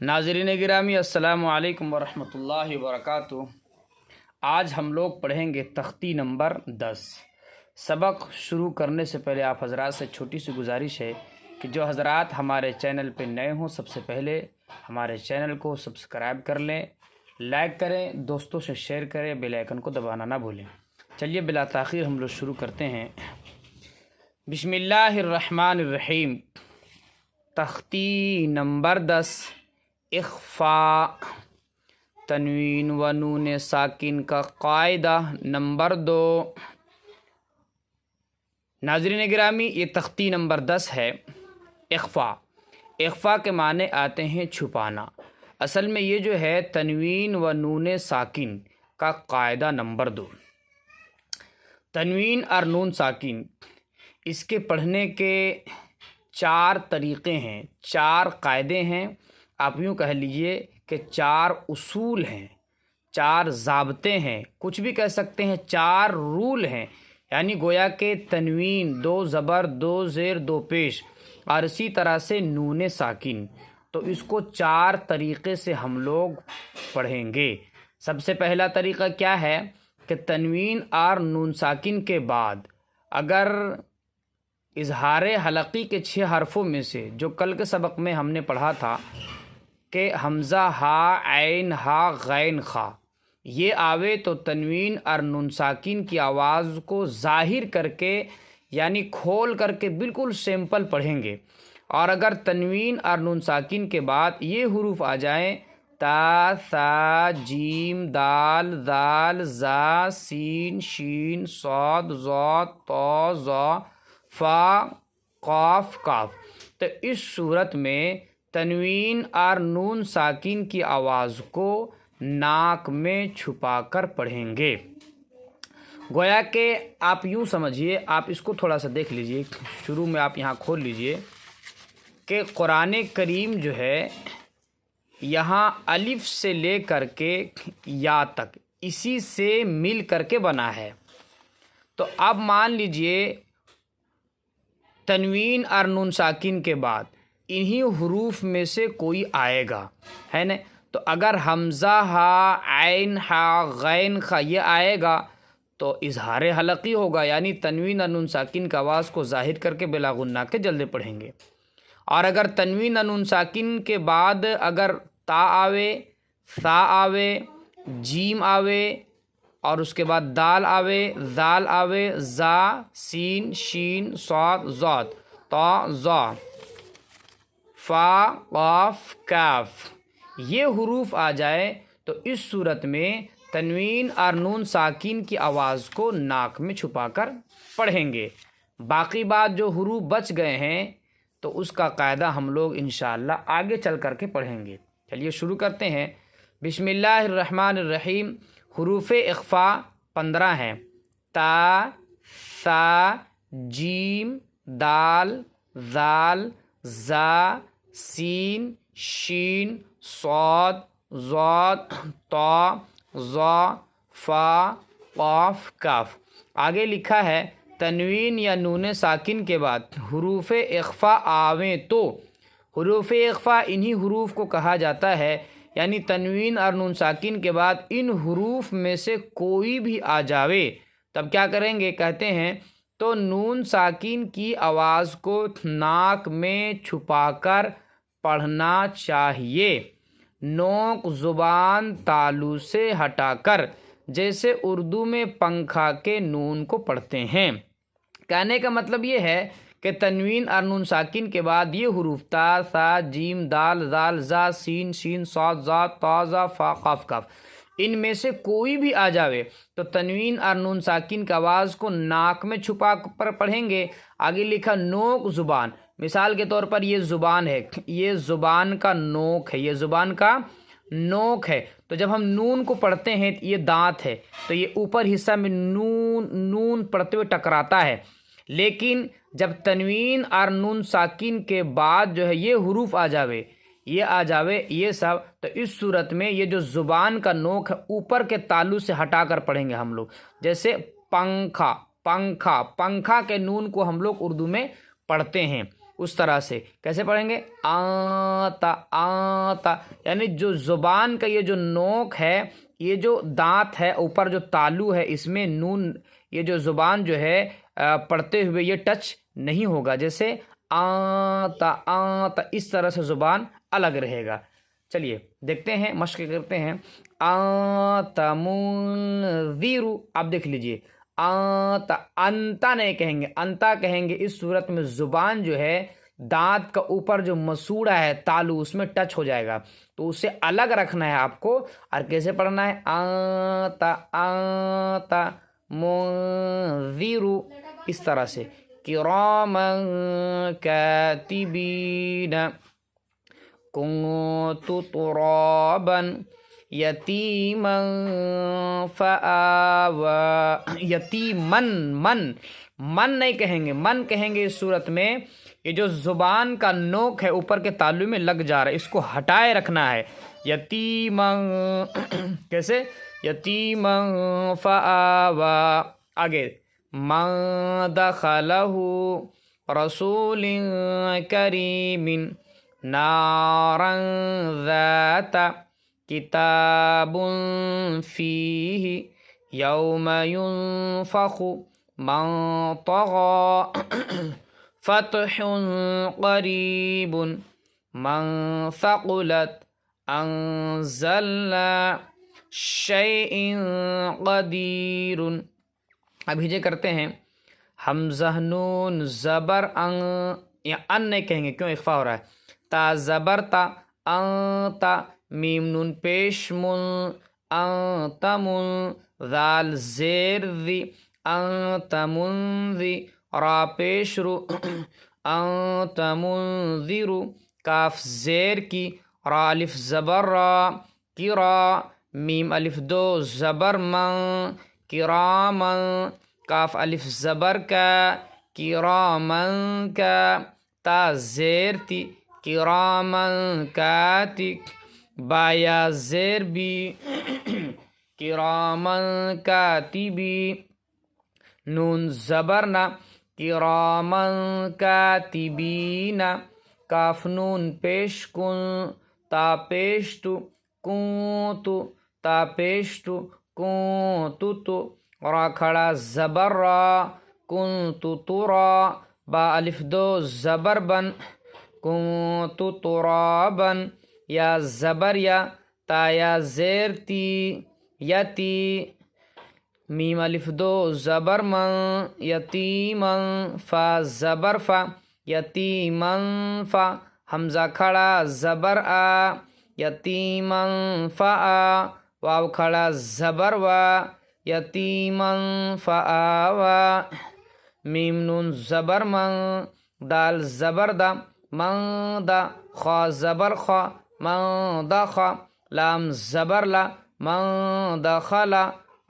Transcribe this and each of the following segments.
ناظرین گرامی السلام علیکم ورحمۃ اللہ وبرکاتہ۔ آج ہم لوگ پڑھیں گے تختی نمبر 10۔ سبق شروع کرنے سے پہلے آپ حضرات سے چھوٹی سی گزارش ہے کہ جو حضرات ہمارے چینل پہ نئے ہوں سب سے پہلے ہمارے چینل کو سبسکرائب کر لیں، لائک کریں، دوستوں سے شیئر کریں، بیل آئیکن کو دبانا نہ بھولیں۔ چلیے بلا تاخیر ہم لوگ شروع کرتے ہیں۔ بسم اللہ الرحمن الرحیم۔ تختی نمبر 10، اخفاء، تنوین و نون ساکن کا قاعدہ نمبر 2۔ ناظرین گرامی، یہ تختی نمبر 10 ہے، اخفاء۔ اخفاء کے معنی آتے ہیں چھپانا۔ اصل میں یہ جو ہے تنوین و نون ساکن کا قاعدہ نمبر 2۔ تنوین اور نون ساکن، اس کے پڑھنے کے 4 طریقے ہیں، 4 قاعدے ہیں، آپ یوں کہہ لیجئے کہ 4 اصول ہیں، 4 ضابطے ہیں، کچھ بھی کہہ سکتے ہیں، 4 رول ہیں۔ یعنی گویا کہ تنوین 2 زبر 2 زیر 2 پیش اور اسی طرح سے نون ساکن، تو اس کو 4 طریقے سے ہم لوگ پڑھیں گے۔ سب سے پہلا طریقہ کیا ہے کہ تنوین اور نون ساکن کے بعد اگر اظہار حلقی کے 6 حرفوں میں سے جو کل کے سبق میں ہم نے پڑھا تھا کہ حمزہ ہا عین ہا غین خا، یہ آوے تو تنوین اور نون ساکن کی آواز کو ظاہر کر کے یعنی کھول کر کے بالکل سمپل پڑھیں گے۔ اور اگر تنوین اور نون ساکن کے بعد یہ حروف آ جائیں تا ثا جیم دال ذال زا سین شین صاد ضاد طا ظا فا قاف کاف، تو اس صورت میں تنوین اور نون ساکن کی آواز کو ناک میں چھپا کر پڑھیں گے۔ گویا کہ آپ یوں سمجھیے، آپ اس کو تھوڑا سا دیکھ لیجئے، شروع میں آپ یہاں کھول لیجئے کہ قرآن کریم جو ہے یہاں الف سے لے کر کے یا تک اسی سے مل کر کے بنا ہے۔ تو اب مان لیجئے تنوین اور نون ساکن کے بعد انہی حروف میں سے کوئی آئے گا، ہے نا؟ تو اگر حمزہ ہا عین ہا غین خا یہ آئے گا تو اظہار حلقی ہوگا، یعنی تنوین اور نون ساکن کا آواز کو ظاہر کر کے بلا غنہ کے جلدے پڑھیں گے۔ اور اگر تنوین اور نون ساکن کے بعد اگر تا آوے، ثا آوے، جیم آوے اور اس کے بعد دال آوے، ذال آوے، زا سین شین صاد ضاد طا ظا فا قاف کاف، یہ حروف آ جائے تو اس صورت میں تنوین اور نون ساکن کی آواز کو ناک میں چھپا کر پڑھیں گے۔ باقی بات جو حروف بچ گئے ہیں تو اس کا قاعدہ ہم لوگ انشاءاللہ آگے چل کر کے پڑھیں گے۔ چلیے شروع کرتے ہیں۔ بسم اللہ الرحمن الرحیم۔ حروف اخفاء 15 ہیں، تا ثا جیم دال ذال زا سین شین صاد ضاد طا ظا فا قاف کاف۔ آگے لکھا ہے تنوین یا نون ساکن کے بعد حروف اخفاء آویں تو، حروف اخفاء انہی حروف کو کہا جاتا ہے، یعنی تنوین اور نون ساکن کے بعد ان حروف میں سے کوئی بھی آ جاوے تب کیا کریں گے؟ کہتے ہیں تو نون ساکن کی آواز کو ناک میں چھپا کر پڑھنا چاہیے، نوک زبان تالو سے ہٹا کر، جیسے اردو میں پنکھا کے نون کو پڑھتے ہیں۔ کہنے کا مطلب یہ ہے کہ تنوین اور نون ساکن کے بعد یہ حروف تا ثا جیم دال ذال زا سین شین صاد ضاد طا ظا فا قاف کاف، ان میں سے کوئی بھی آ جاوے تو تنوین اور نون ساکن کی آواز کو ناک میں چھپا کر پڑھیں گے۔ آگے لکھا نوک زبان، مثال کے طور پر یہ زبان ہے، یہ زبان کا نوک ہے، یہ زبان کا نوک ہے، تو جب ہم نون کو پڑھتے ہیں یہ دانت ہے تو یہ اوپر حصہ میں نون پڑھتے ہوئے ٹکراتا ہے، لیکن جب تنوین اور نون ساکن کے بعد جو ہے یہ حروف آ جاوے، یہ آ جاوے یہ سب، تو اس صورت میں یہ جو زبان کا نوک ہے اوپر کے تالو سے ہٹا کر پڑھیں گے ہم لوگ، جیسے پنکھا، پنکھا، پنکھا کے نون کو ہم لوگ اردو میں پڑھتے ہیں۔ اس طرح سے کیسے پڑھیں گے؟ آتا آتا، یعنی جو زبان کا یہ جو نوک ہے، یہ جو دانت ہے اوپر جو تالو ہے، اس میں نون، یہ جو زبان جو ہے پڑھتے ہوئے یہ ٹچ نہیں ہوگا، جیسے آتا آتا، اس طرح سے زبان الگ رہے گا۔ چلیے دیکھتے ہیں، مشق کرتے ہیں۔ آتا منذر، آپ دیکھ لیجئے، آتا، انتا نہیں کہیں گے، انتا کہیں گے۔ اس صورت میں زبان جو ہے دانت کا اوپر جو مسوڑا ہے تالو، اس میں ٹچ ہو جائے گا، تو اسے الگ رکھنا ہے آپ کو۔ اور کیسے پڑھنا ہے؟ آتا آتا منذر، اس طرح سے۔ کراما کاتبین، کنت ترابا یتیما فآوى، یتیمن، من نہیں کہیں گے، من کہیں گے اس صورت میں یہ جو زبان کا نوک ہے اوپر کے تالو میں لگ جا رہا ہے، اس کو ہٹائے رکھنا ہے۔ یتیما، کیسے؟ یتیما فآوى، آگے، ما دخلہ رسول کریم نارا ذات کتاب فیہ یوم ینفخ من طغى فتح قریب من ثقلت انزلنا شیء قدیر۔ اب ہجے کرتے ہیں۔ حمزہ نون زبر ان، یا ان نہیں کہیں گے، کیوں؟ اخفا ہو رہا ہے۔ تا زبر تا، انتا، میم نون پیش من، انتمن، ذال زیر ذی، انتمنذی، را پیش رو، انتمنذر، کاف زیر کی، را الف زبر را، کی را، میم الف دو زبر من، کرامن، کاف الف زبر کا، کرامن کا، تا زیر تی، کرامن کاتک، با یا زیر بی، کرامن کاتبی، نون زبرنا، کرامن کاتبین، کاف نون پیش کن، تا پیش تو، کون تو، تا پیش تو، کون تو، را کھڑا زبر را، کن تو را، با الف دو زبر بن، کن ترابن، یا زبر یا، تا یا زیر تی، یتی، میم الف دو زبر من، یتیمن، فا زبر فا، یتیمن فا، حمزہ کھڑا زبر آ، یتیمن فا آ، واو کھڑا زبر وا، یتیمن فآوى، میم نون زبر من، دال زبر دا، من دا، خا زبر خا، من دخا، لام زبر لا، من دخلا،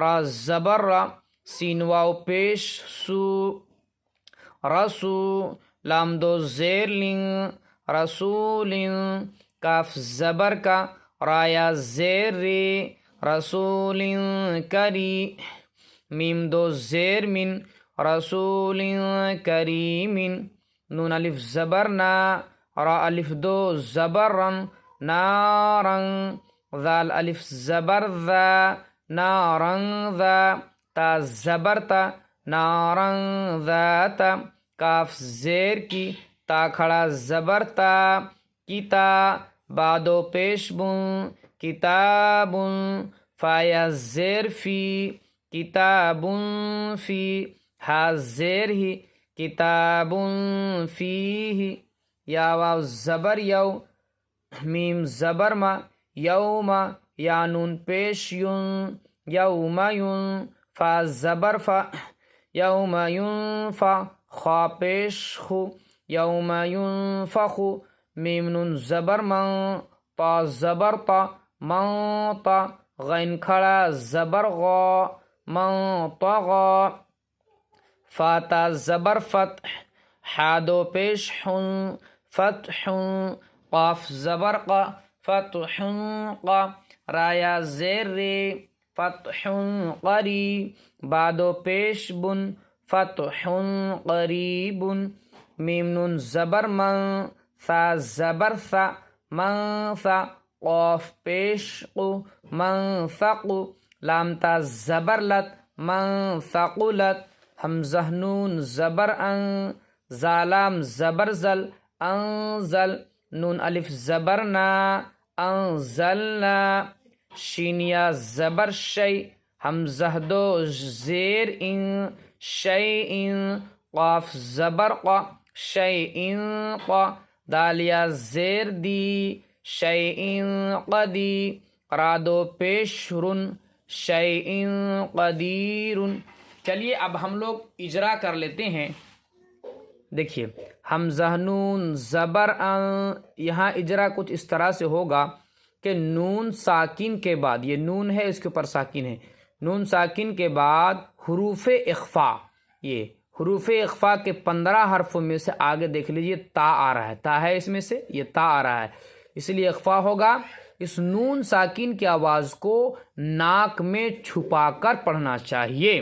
را زبر را، سین واو پیش سو، رسو، لام دو زیر لن، رسول، کاف زبر کا، را یا زیر ری، رسول کری، میم دو زیر من، رسول کریم، نون الف زبر نا، را الف دو زبر رن، نارن، ذال الف زبر ذا، نارن ذا، تا زبر تا، نارن ذات، کاف زیر کی، تا کھڑا زبر تا، کتا، بادو پیش بن، کتاب، فایا زیر فی، کتاب فی، ہا زیر ہی، کتاب فیہ، یا واو زبر یو، میم زبر ما، یوم، یا نون پیش یون، یوم یون، فا زبر فا، یوم ینفع، خا پیش خو، یوم ینفخ، میم نون زبر من، تا زبر تا، من تا، غین کھڑا زبر غا، من طغى، فاتا زبر فتح، حادو پیش حن، فتح، قاف زبر قا، فتح قا، رایا زیر ری، فتح قری، بادو پیش بن، فتح قریب، میم نون زبر من، ثا زبر ثا، من ثا، قاف پیش قو، من ثقو، لام تا زبر لت، من ثقلت، حمزہ نون زبر ان، زالام زبر زل، انزل، نون الف زبر نا، انزلنا، شین یا زبر شی، حمزہ دو زیر ان، شیئن، قاف زبر قا، شیئن قا، دال یا زیر دی، شیئن قدی، را دو پیش رن، شیئن قدیرن۔ چلیے اب ہم لوگ اجرا کر لیتے ہیں۔ دیکھیے حمزہ نون زبر ان، یہاں اجرا کچھ اس طرح سے ہوگا کہ نون ساکن کے بعد، یہ نون ہے اس کے اوپر ساکن ہے، نون ساکن کے بعد حروف اخفا، یہ حروف اخفا کے 15 حرفوں میں سے آگے دیکھ لیجئے تا آ رہا ہے، تا ہے اس میں سے، یہ تا آ رہا ہے، اس لیے اخفا ہوگا۔ اس نون ساکن کی آواز کو ناک میں چھپا کر پڑھنا چاہیے۔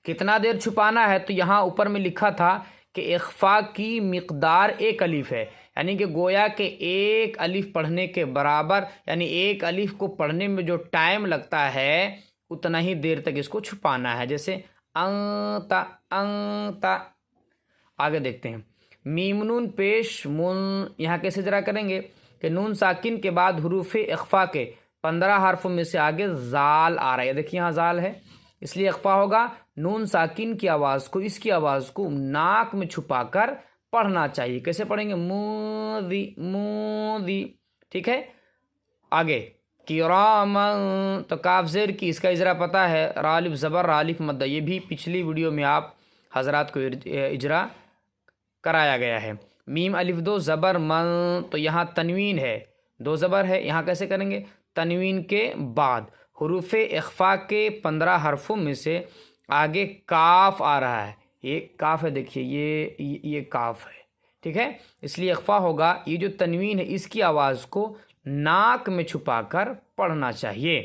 کتنا دیر چھپانا ہے؟ تو یہاں اوپر میں لکھا تھا کہ اخفا کی مقدار 1 الف ہے، یعنی کہ گویا کہ 1 الف پڑھنے کے برابر، یعنی 1 الف کو پڑھنے میں جو ٹائم لگتا ہے اتنا ہی دیر تک اس کو چھپانا ہے۔ جیسے انتا، انتا۔ آگے دیکھتے ہیں میم نون پیش من، یہاں کیسے اجرا کریں گے کہ نون ساکن کے بعد حروف اخفا کے 15 حرفوں میں سے آگے زال آ رہا ہے، دیکھیے یہاں زال ہے، اس لیے اخفا ہوگا۔ نون ساکن کی آواز کو، اس کی آواز کو ناک میں چھپا کر پڑھنا چاہیے۔ کیسے پڑھیں گے؟ موذی، موذی، ٹھیک ہے۔ آگے کرامن، تو کاف زیر کی اس کا اجرا پتہ ہے، را الف زبر، را الف مدہ، یہ بھی پچھلی ویڈیو میں آپ حضرات کو اجرا کرایا گیا ہے۔ میم الف دو زبر من، تو یہاں تنوین ہے، 2 زبر ہے، یہاں کیسے کریں گے؟ تنوین کے بعد حروف اخفا کے 15 حرفوں میں سے آگے کاف آ رہا ہے، یہ کاف ہے، دیکھیے یہ کاف ہے، ٹھیک ہے، اس لیے اخفا ہوگا۔ یہ جو تنوین ہے اس کی آواز کو ناک میں چھپا کر پڑھنا چاہیے۔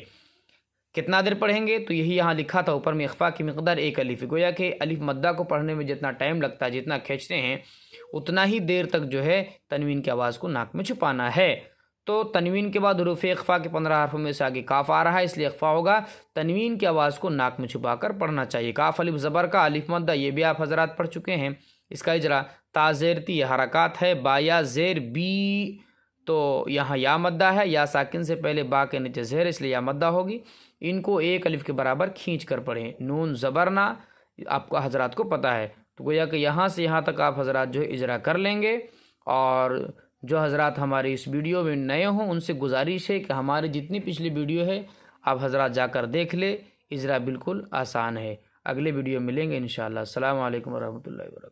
کتنا دیر پڑھیں گے؟ تو یہی یہاں لکھا تھا اوپر میں، اخفا کی مقدار 1 الف، گویا کہ الف مدہ کو پڑھنے میں جتنا ٹائم لگتا ہے، جتنا کھینچتے ہیں اتنا ہی دیر تک جو ہے تنوین کی آواز کو ناک میں چھپانا ہے۔ تو تنوین کے بعد حروف اخفا کے 15 حرفوں میں سے آگے کاف آ رہا ہے، اس لیے اخفا ہوگا، تنوین کی آواز کو ناک میں چھپا کر پڑھنا چاہیے۔ کاف الف زبر کا، الف مدہ، یہ بھی آپ حضرات پڑھ چکے ہیں، اس کا اجرا تا زیر تی، یہ حرکات ہے، با یا زیر بی، تو یہاں یا مدہ ہے، یا ساکن سے پہلے با کے نیچے زہر، اس لیے یا مدہ ہوگی، ان کو 1 الف کے برابر کھینچ کر پڑھیں۔ نون زبرنا آپ کو حضرات کو پتہ ہے، تو گویا کہ یہاں سے یہاں تک آپ حضرات جو ہے اجرا کر لیں گے۔ اور جو حضرات ہمارے اس ویڈیو میں نئے ہوں ان سے گزارش ہے کہ ہماری جتنی پچھلی ویڈیو ہے آپ حضرات جا کر دیکھ لیں، اجرا بالکل آسان ہے۔ اگلے ویڈیو میں ملیں گے انشاءاللہ۔ السلام علیکم ورحمۃ اللہ وبرکاتہ۔